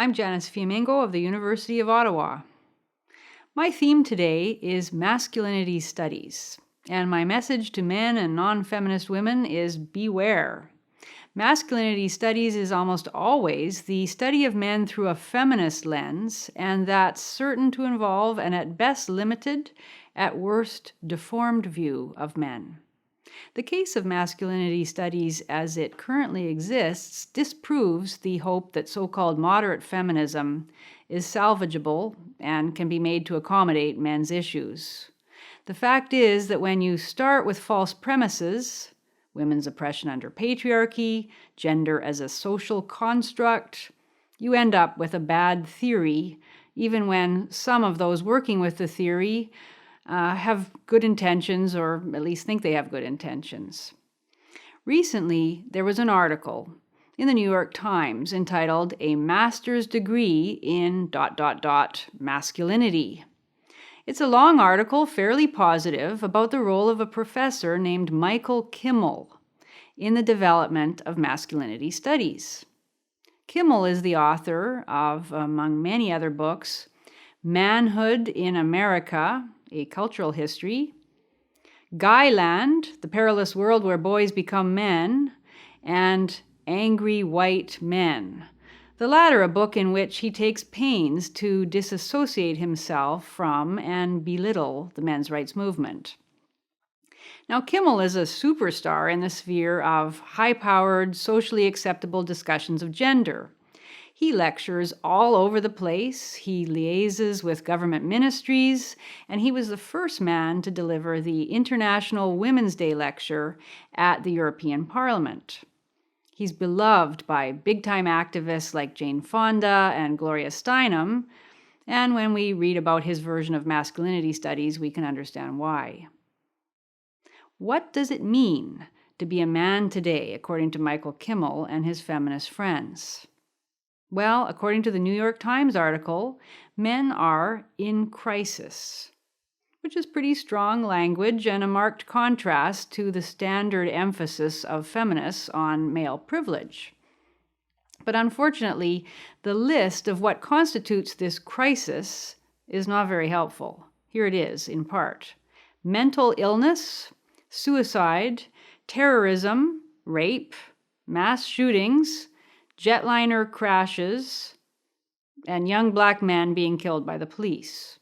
I'm Janice Fiamengo of the University of Ottawa. My theme today is masculinity studies, and my message to men and non-feminist women is beware. Masculinity studies is almost always the study of men through a feminist lens, and that's certain to involve an at best limited, at worst deformed view of men. The case of masculinity studies as it currently exists disproves the hope that so-called moderate feminism is salvageable and can be made to accommodate men's issues. The fact is that when you start with false premises, women's oppression under patriarchy, gender as a social construct, you end up with a bad theory, even when some of those working with the theory have good intentions, or at least think they have good intentions. Recently, there was an article in the New York Times entitled "A Master's Degree in ... Masculinity." It's a long article, fairly positive, about the role of a professor named Michael Kimmel in the development of masculinity studies. Kimmel is the author of, among many other books, Manhood in America, A Cultural History, Guyland, The Perilous World Where Boys Become Men, and Angry White Men. The latter a book in which he takes pains to disassociate himself from and belittle the men's rights movement. Now, Kimmel is a superstar in the sphere of high-powered, socially acceptable discussions of gender. He lectures all over the place, he liaises with government ministries, and he was the first man to deliver the International Women's Day lecture at the European Parliament. He's beloved by big-time activists like Jane Fonda and Gloria Steinem, and when we read about his version of masculinity studies, we can understand why. What does it mean to be a man today, according to Michael Kimmel and his feminist friends? Well, according to the New York Times article, men are in crisis, which is pretty strong language and a marked contrast to the standard emphasis of feminists on male privilege. But unfortunately, the list of what constitutes this crisis is not very helpful. Here it is, in part: mental illness, suicide, terrorism, rape, mass shootings, jetliner crashes, and young black men being killed by the police.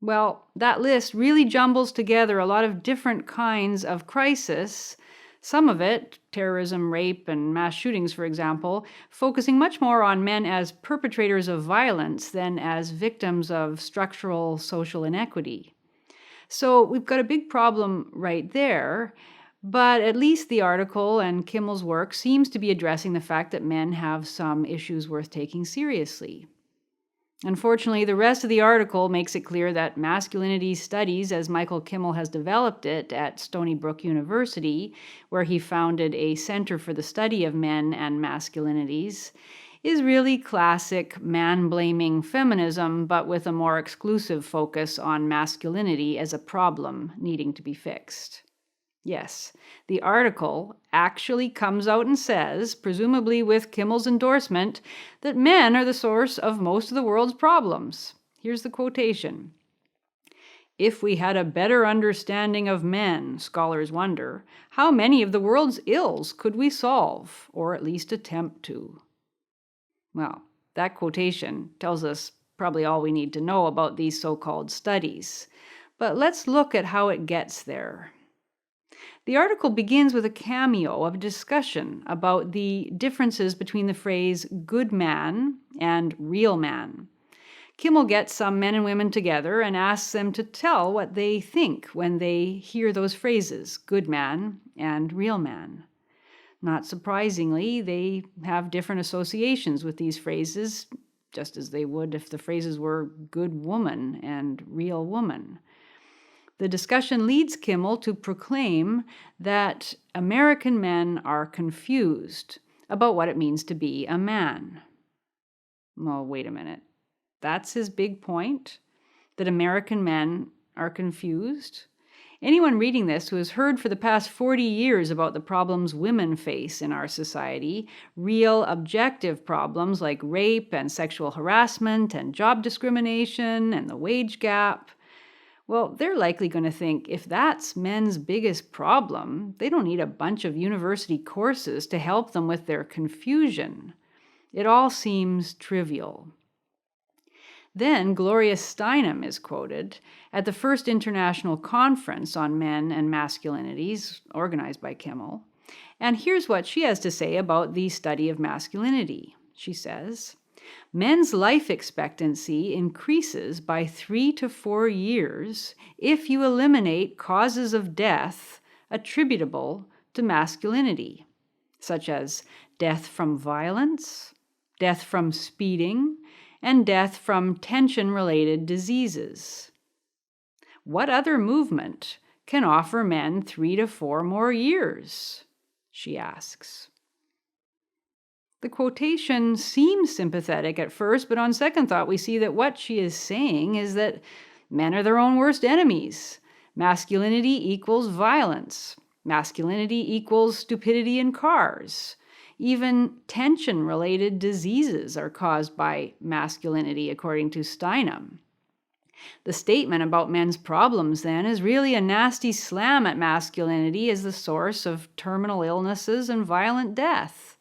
Well, that list really jumbles together a lot of different kinds of crisis, some of it, terrorism, rape, and mass shootings, for example, focusing much more on men as perpetrators of violence than as victims of structural social inequity. So we've got a big problem right there. But at least the article and Kimmel's work seems to be addressing the fact that men have some issues worth taking seriously. Unfortunately, the rest of the article makes it clear that masculinity studies, as Michael Kimmel has developed it at Stony Brook University, where he founded a Center for the Study of Men and Masculinities, is really classic man-blaming feminism, but with a more exclusive focus on masculinity as a problem needing to be fixed. Yes, the article actually comes out and says, presumably with Kimmel's endorsement, that men are the source of most of the world's problems. Here's the quotation. "If we had a better understanding of men, scholars wonder, how many of the world's ills could we solve, or at least attempt to?" Well, that quotation tells us probably all we need to know about these so-called studies. But let's look at how it gets there. The article begins with a cameo of discussion about the differences between the phrase good man and real man. Kimmel gets some men and women together and asks them to tell what they think when they hear those phrases, good man and real man. Not surprisingly, they have different associations with these phrases, just as they would if the phrases were good woman and real woman. The discussion leads Kimmel to proclaim that American men are confused about what it means to be a man. Well, wait a minute. That's his big point? That American men are confused? Anyone reading this who has heard for the past 40 years about the problems women face in our society, real objective problems like rape and sexual harassment and job discrimination and the wage gap, well, they're likely going to think if that's men's biggest problem, they don't need a bunch of university courses to help them with their confusion. It all seems trivial. Then Gloria Steinem is quoted at the first international conference on men and masculinities, organized by Kimmel. And here's what she has to say about the study of masculinity. She says, men's life expectancy increases by 3 to 4 years if you eliminate causes of death attributable to masculinity, such as death from violence, death from speeding, and death from tension-related diseases. What other movement can offer men 3 to 4 more years? She asks. The quotation seems sympathetic at first, but on second thought we see that what she is saying is that men are their own worst enemies. Masculinity equals violence. Masculinity equals stupidity in cars. Even tension-related diseases are caused by masculinity, according to Steinem. The statement about men's problems, then, is really a nasty slam at masculinity as the source of terminal illnesses and violent death.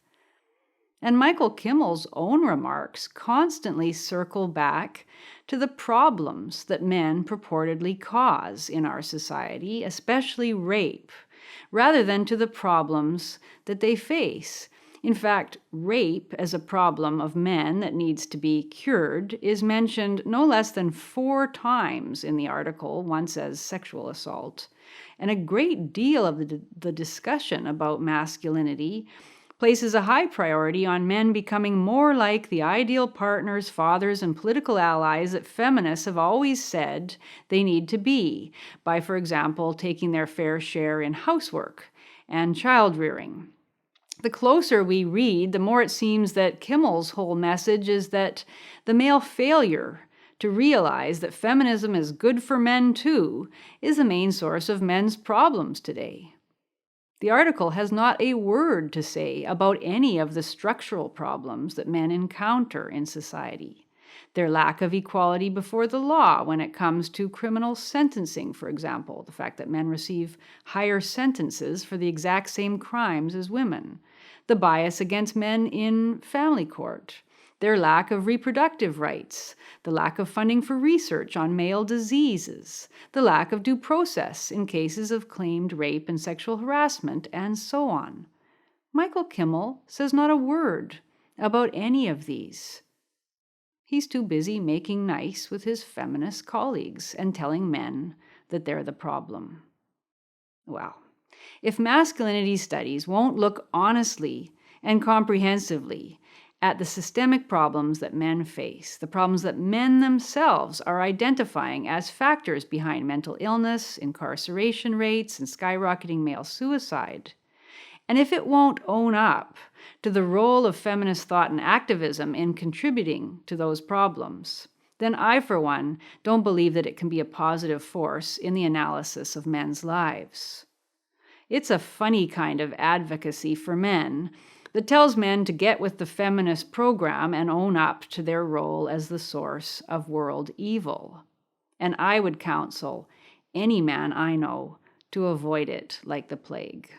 And Michael Kimmel's own remarks constantly circle back to the problems that men purportedly cause in our society, especially rape, rather than to the problems that they face. In fact, rape as a problem of men that needs to be cured is mentioned no less than 4 times in the article, once as sexual assault. And a great deal of the discussion about masculinity places a high priority on men becoming more like the ideal partners, fathers, and political allies that feminists have always said they need to be, by, for example, taking their fair share in housework and child-rearing. The closer we read, the more it seems that Kimmel's whole message is that the male failure to realize that feminism is good for men too is the main source of men's problems today. The article has not a word to say about any of the structural problems that men encounter in society. Their lack of equality before the law when it comes to criminal sentencing, for example, the fact that men receive higher sentences for the exact same crimes as women, the bias against men in family court, their lack of reproductive rights, the lack of funding for research on male diseases, the lack of due process in cases of claimed rape and sexual harassment, and so on. Michael Kimmel says not a word about any of these. He's too busy making nice with his feminist colleagues and telling men that they're the problem. Well, if masculinity studies won't look honestly and comprehensively at the systemic problems that men face, the problems that men themselves are identifying as factors behind mental illness, incarceration rates, and skyrocketing male suicide, and if it won't own up to the role of feminist thought and activism in contributing to those problems, then I, for one, don't believe that it can be a positive force in the analysis of men's lives. It's a funny kind of advocacy for men that tells men to get with the feminist program and own up to their role as the source of world evil. And I would counsel any man I know to avoid it like the plague.